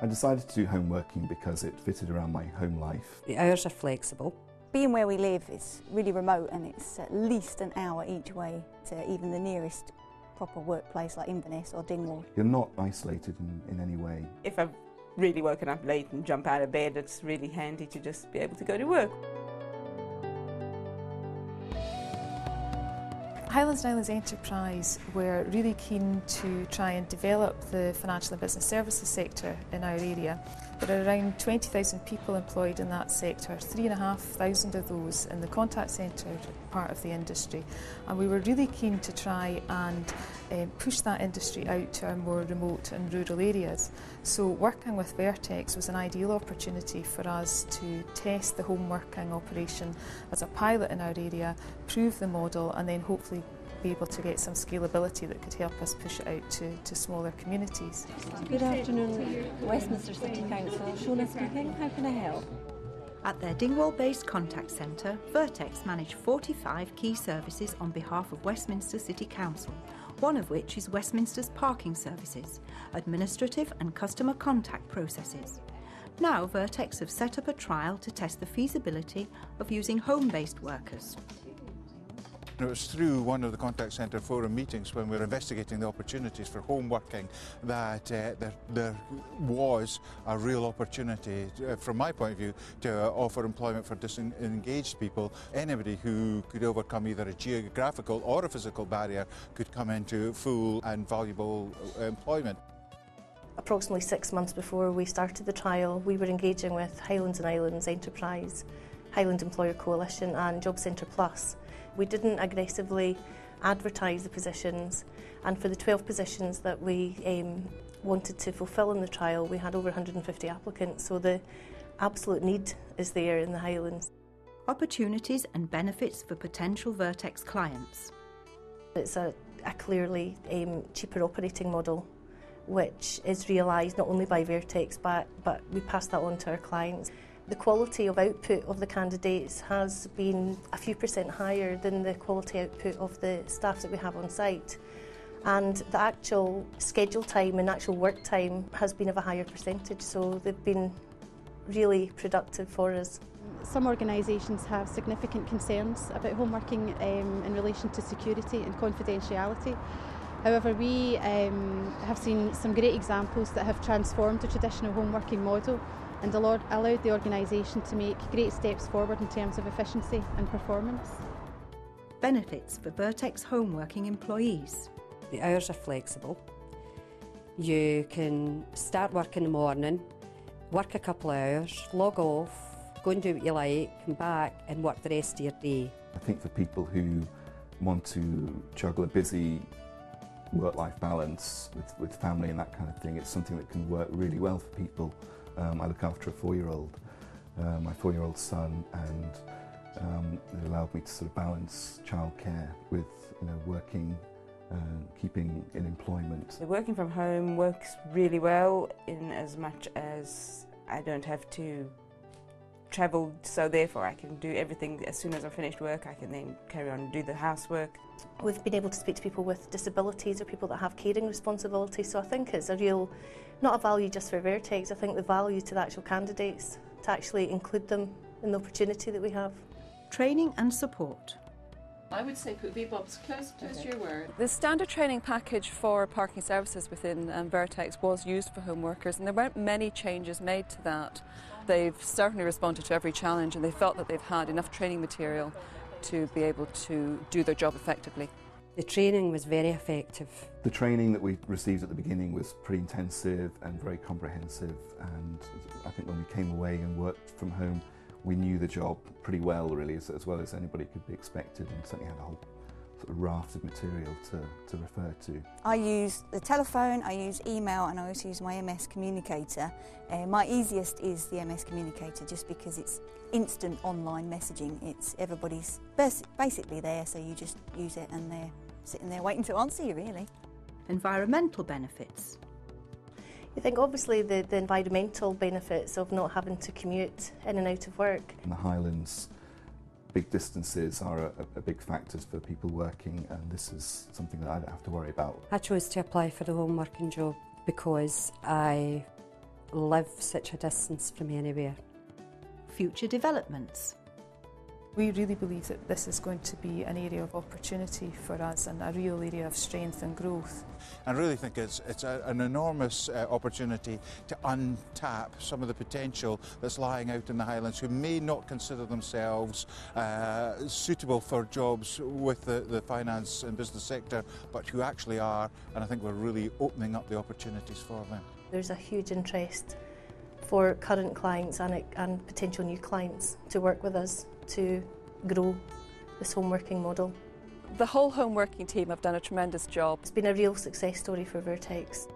I decided to do home working because it fitted around my home life. The hours are flexible. Being where we live is really remote, and it's at least an hour each way to even the nearest proper workplace like Inverness or Dingwall. You're not isolated in any way. If I've really woken up late and jump out of bed, it's really handy to just be able to go to work. Highlands and Islands Enterprise were really keen to try and develop the financial and business services sector in our area. There are around 20,000 people employed in that sector, 3,500 of those in the contact centre part of the industry. And we were really keen to try and push that industry out to our more remote and rural areas. So working with Vertex was an ideal opportunity for us to test the home working operation as a pilot in our area, prove the model, and then hopefully be able to get some scalability that could help us push it out to smaller communities. Good afternoon, Westminster City Council. Shona speaking. How can I help? At their Dingwall-based contact centre, Vertex manage 45 key services on behalf of Westminster City Council, one of which is Westminster's parking services, administrative and customer contact processes. Now Vertex have set up a trial to test the feasibility of using home-based workers. It was through one of the contact centre forum meetings when we were investigating the opportunities for home working that there was a real opportunity, from my point of view, to offer employment for disengaged people. Anybody who could overcome either a geographical or a physical barrier could come into full and valuable employment. Approximately 6 months before we started the trial, we were engaging with Highlands and Islands Enterprise, Highland Employer Coalition and Job Centre Plus. We didn't aggressively advertise the positions, and for the 12 positions that we wanted to fulfil in the trial, we had over 150 applicants, so the absolute need is there in the Highlands. Opportunities and benefits for potential Vertex clients. It's a clearly cheaper operating model, which is realised not only by Vertex, but we pass that on to our clients. The quality of output of the candidates has been a few % higher than the quality output of the staff that we have on site. And the actual schedule time and actual work time has been of a higher percentage, so they've been really productive for us. Some organisations have significant concerns about home working in relation to security and confidentiality. However, we have seen some great examples that have transformed the traditional home working model and allowed the organisation to make great steps forward in terms of efficiency and performance. Benefits for Vertex home working employees. The hours are flexible. You can start work in the morning, work a couple of hours, log off, go and do what you like, come back and work the rest of your day. I think for people who want to juggle a busy work-life balance with family and that kind of thing, it's something that can work really well for people. I look after a 4-year-old, my 4-year-old son, and it allowed me to sort of balance childcare with working, keeping in employment. So working from home works really well in as much as I don't have to travel, so therefore I can do everything as soon as I finish work. I can then carry on and do the housework. We've been able to speak to people with disabilities or people that have caring responsibilities, so I think it's a real, not a value just for Vertex, I think the value to the actual candidates, to actually include them in the opportunity that we have. Training and support. I would say put V-Bobs close to your word. The standard training package for parking services within Vertex was used for home workers, and there weren't many changes made to that. They've certainly responded to every challenge, and they felt that they've had enough training material to be able to do their job effectively. The training was very effective. The training that we received at the beginning was pretty intensive and very comprehensive, and I think when we came away and worked from home, we knew the job pretty well, really, as well as anybody could be expected, and certainly had a whole sort of raft of material to refer to. I use the telephone, I use email, and I also use my MS Communicator. My easiest is the MS Communicator, just because it's instant online messaging. It's everybody's basically there, so you just use it and they're sitting there waiting to answer you, really. Environmental benefits. I think obviously the environmental benefits of not having to commute in and out of work. In the Highlands, big distances are a big factor for people working, and this is something that I don't have to worry about. I chose to apply for the home working job because I live such a distance from anywhere. Future developments. We really believe that this is going to be an area of opportunity for us and a real area of strength and growth. I really think it's an enormous opportunity to untap some of the potential that's lying out in the Highlands who may not consider themselves suitable for jobs with the finance and business sector, but who actually are, and I think we're really opening up the opportunities for them. There's a huge interest for current clients and potential new clients to work with us to grow this home working model. The whole home working team have done a tremendous job. It's been a real success story for Vertex.